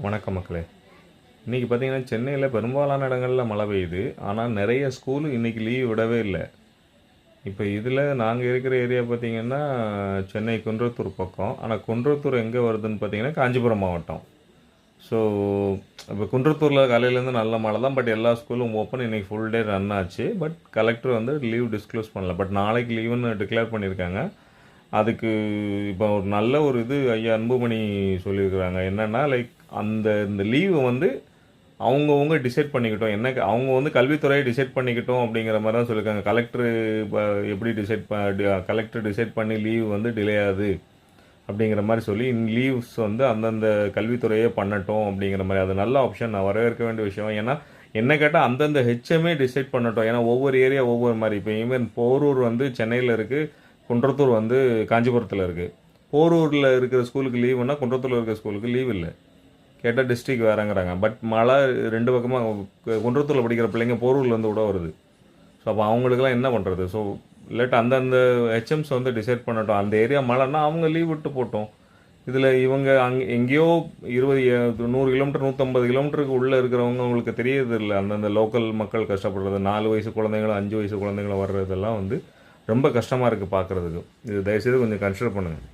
வணக்கம் மக்களே. இன்றைக்கி பார்த்திங்கன்னா சென்னையில் பெரும்பாலான இடங்களில் மழை பெய்யுது. ஆனால் நிறைய ஸ்கூலு இன்றைக்கி லீவ் விடவே இல்லை. இப்போ இதில் நாங்கள் இருக்கிற ஏரியா பார்த்திங்கன்னா சென்னை குன்றத்தூர் பக்கம். ஆனால் குன்றத்தூர் எங்கே வருதுன்னு பார்த்திங்கன்னா காஞ்சிபுரம் மாவட்டம். ஸோ இப்போ குன்றத்தூரில் காலையிலேருந்து நல்ல மழை தான். பட் எல்லா ஸ்கூலும் ஓப்பன். இன்றைக்கி ஃபுல் டே ரன் ஆச்சு. பட் கலெக்டர் வந்து லீவ் டிஸ்க்ளோஸ் பண்ணல. பட் நாளைக்கு லீவுன்னு டிக்ளேர் பண்ணியிருக்காங்க. அதுக்கு இப்போ ஒரு நல்ல ஒரு இது ஐயா அன்புமணி சொல்லியிருக்கிறாங்க. என்னென்னா இந்த லீவை வந்து அவங்கவுங்க டிசைட் பண்ணிக்கிட்டோம். என்ன அவங்க வந்து கல்வித்துறையை டிசைட் பண்ணிக்கிட்டோம் அப்படிங்கிற மாதிரி தான் சொல்லியிருக்காங்க. எப்படி கலெக்டர் டிசைட் பண்ணி லீவ் வந்து டிலே ஆகுது அப்படிங்கிற மாதிரி சொல்லி லீவ்ஸ் வந்து அந்தந்த கல்வித்துறையே பண்ணட்டும் அப்படிங்கிற மாதிரி. அது நல்ல ஆப்ஷன், நான் வரவேற்க வேண்டிய விஷயம். ஏன்னா என்ன கேட்டால் அந்தந்த ஹெச்எம்ஏ டிசைட் பண்ணட்டும். ஏன்னா ஒவ்வொரு ஏரியா ஒவ்வொரு மாதிரி. இப்போ ஈவன் போரூர் வந்து சென்னையில் இருக்குது, குன்றத்தூர் வந்து காஞ்சிபுரத்தில் இருக்குது. போரூரில் இருக்கிற ஸ்கூலுக்கு லீவுன்னா குன்றத்தூரில் இருக்கிற ஸ்கூலுக்கு லீவ் இல்லை. கேட்டால் டிஸ்ட்ரிக் வேறங்கிறாங்க. பட் மழை ரெண்டு பக்கமாக குன்றத்தூரில் படிக்கிற பிள்ளைங்க போரூர்லேருந்து கூட வருது. ஸோ அப்போ அவங்களுக்குலாம் என்ன பண்ணுறது? ஸோ இல்லாட்டி அந்தந்த ஹெச்எம்ஸ் வந்து டிசைட் பண்ணட்டும். அந்த ஏரியா மழைன்னா அவங்க லீவ் விட்டு போட்டோம். இதில் இவங்க எங்கேயோ 100 கிலோமீட்டர் 150 கிலோமீட்டருக்கு உள்ளே இருக்கிறவங்க அவங்களுக்கு தெரியறது இல்லை. அந்தந்த லோக்கல் மக்கள் கஷ்டப்படுறது, 4 வயசு குழந்தைங்களும் 5 வயசு குழந்தைங்களும் வர்றதெல்லாம் வந்து ரொம்ப கஷ்டமாக இருக்குது பார்க்குறதுக்கு. இது தயவுசெய்து கொஞ்சம் கன்சிடர் பண்ணுங்கள்.